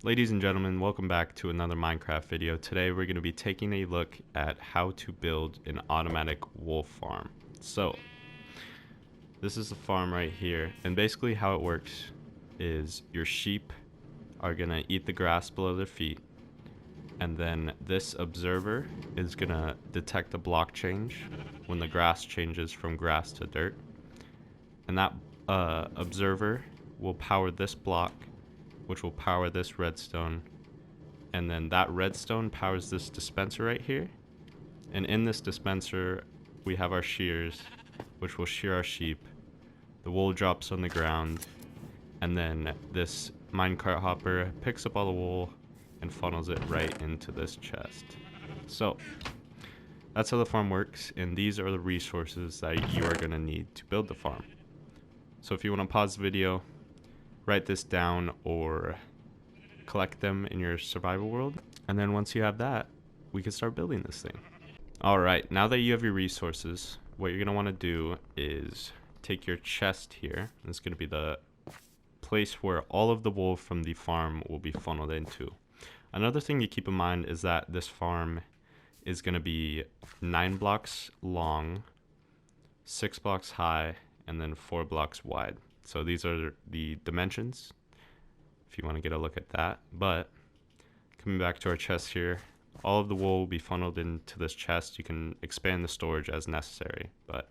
Ladies and gentlemen, welcome back to another Minecraft video. Today we're going to be taking a look at how to build an automatic wool farm. So, this is the farm right here, and basically how it works is your sheep are going to eat the grass below their feet, and then this observer is going to detect a block change when the grass changes from grass to dirt, and that observer will power this block, which will power this redstone, and then that redstone powers this dispenser right here, and in this dispenser we have our shears, which will shear our sheep. The wool drops on the ground, and then this minecart hopper picks up all the wool and funnels it right into this chest. So that's how the farm works, and these are the resources that you are going to need to build the farm. So if you want to pause the video, write this down, or collect them in your survival world, and then once you have that, we can start building this thing. Alright, now that you have your resources, what you're going to want to do is take your chest here. It's going to be the place where all of the wool from the farm will be funneled into. Another thing to keep in mind is that this farm is going to be 9 blocks long, 6 blocks high, and then 4 blocks wide. So these are the dimensions, if you want to get a look at that. But coming back to our chest here, all of the wool will be funneled into this chest. You can expand the storage as necessary, but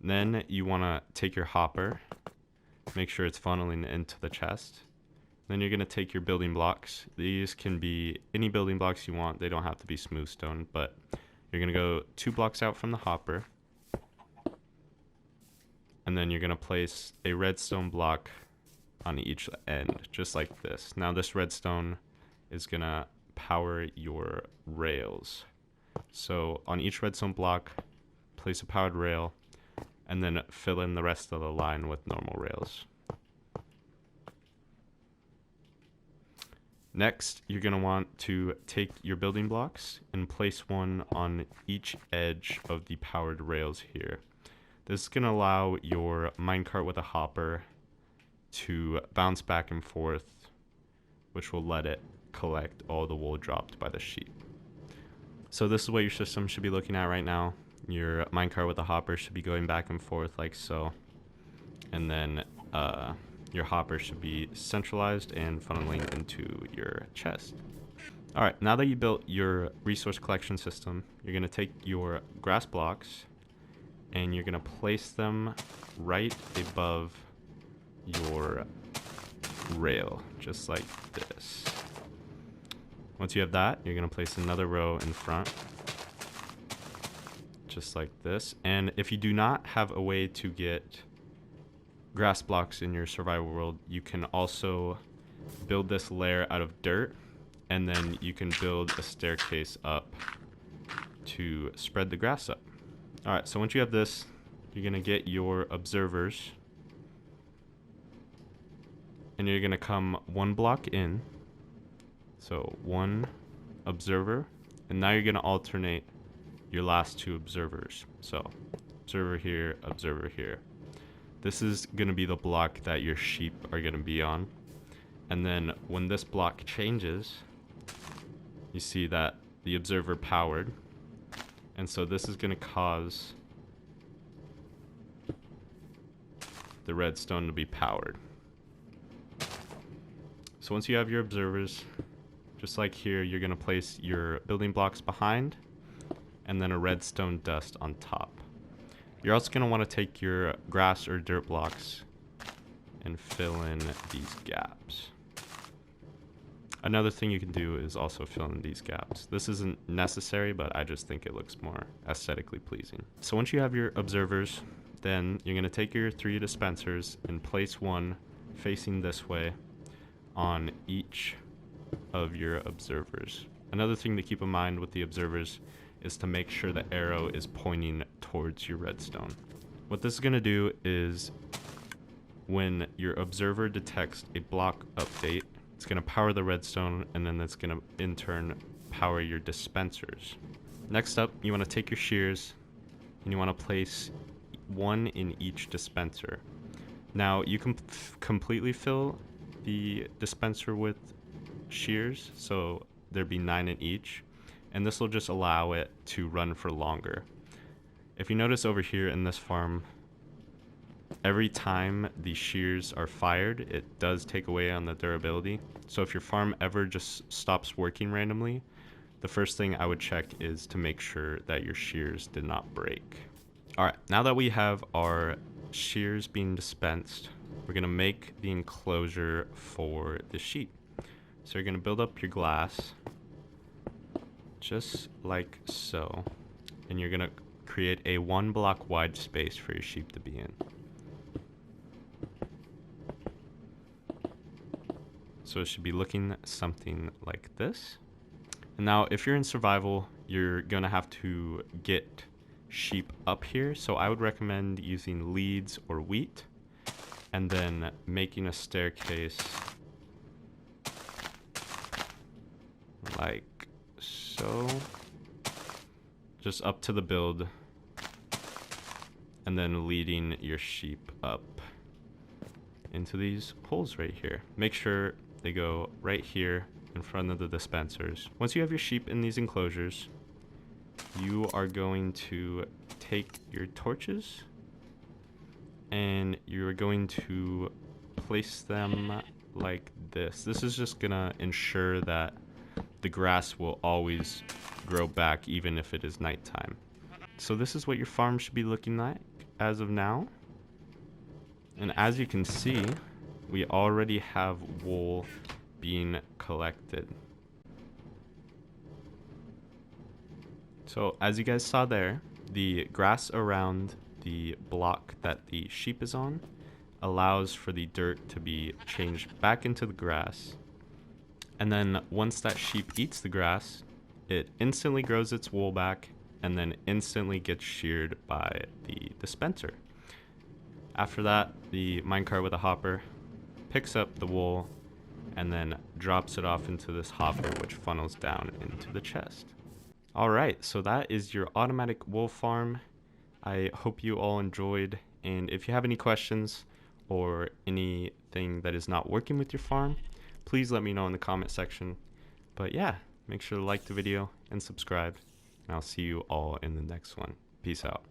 then you want to take your hopper, make sure it's funneling into the chest. Then you're going to take your building blocks. These can be any building blocks you want. They don't have to be smooth stone, but you're going to go 2 blocks out from the hopper, and then you're going to place a redstone block on each end, just like this. Now this redstone is going to power your rails. So on each redstone block, place a powered rail, and then fill in the rest of the line with normal rails. Next, you're going to want to take your building blocks and place one on each edge of the powered rails here. This is going to allow your minecart with a hopper to bounce back and forth, which will let it collect all the wool dropped by the sheep. So this is what your system should be looking at right now. Your minecart with a hopper should be going back and forth like so, and then your hopper should be centralized and funneling into your chest. Alright, now that you built your resource collection system, you're going to take your grass blocks and you're going to place them right above your rail, just like this. Once you have that, you're going to place another row in front, just like this. And if you do not have a way to get grass blocks in your survival world, you can also build this layer out of dirt, and then you can build a staircase up to spread the grass up. Alright, so once you have this, you're going to get your observers, and you're going to come 1 block in. So 1 observer, and now you're going to alternate your last 2 observers. So observer here, observer here. This is going to be the block that your sheep are going to be on. And then when this block changes, you see that the observer powered. And so this is going to cause the redstone to be powered. So once you have your observers, just like here, you're going to place your building blocks behind and then a redstone dust on top. You're also going to want to take your grass or dirt blocks and fill in these gaps. Another thing you can do is also fill in these gaps. This isn't necessary, but I just think it looks more aesthetically pleasing. So once you have your observers, then you're going to take your 3 dispensers and place one facing this way on each of your observers. Another thing to keep in mind with the observers is to make sure the arrow is pointing towards your redstone. What this is going to do is when your observer detects a block update, it's going to power the redstone, and then that's going to in turn power your dispensers. Next up, you want to take your shears and you want to place 1 in each dispenser. Now you can completely fill the dispenser with shears, so there'd be 9 in each, and this will just allow it to run for longer. If you notice over here in this farm, every time the shears are fired, it does take away on the durability. So if your farm ever just stops working randomly, the first thing I would check is to make sure that your shears did not break. Alright, now that we have our shears being dispensed, we're going to make the enclosure for the sheep. So you're going to build up your glass, just like so, and you're going to create a 1 block wide space for your sheep to be in. So it should be looking something like this. And now if you're in survival, you're going to have to get sheep up here. So I would recommend using leads or wheat, and then making a staircase like so, just up to the build, and then leading your sheep up into these holes right here. Make sure they go right here in front of the dispensers. Once you have your sheep in these enclosures, you are going to take your torches and you're going to place them like this. This is just gonna ensure that the grass will always grow back even if it is nighttime. So this is what your farm should be looking like as of now. And as you can see, we already have wool being collected. So as you guys saw there, the grass around the block that the sheep is on allows for the dirt to be changed back into the grass. And then once that sheep eats the grass, it instantly grows its wool back and then instantly gets sheared by the dispenser. After that, the minecart with a hopper picks up the wool and then drops it off into this hopper, which funnels down into the chest. Alright, so that is your automatic wool farm. I hope you all enjoyed, and if you have any questions or anything that is not working with your farm, please let me know in the comment section. But yeah, make sure to like the video and subscribe, and I'll see you all in the next one. Peace out.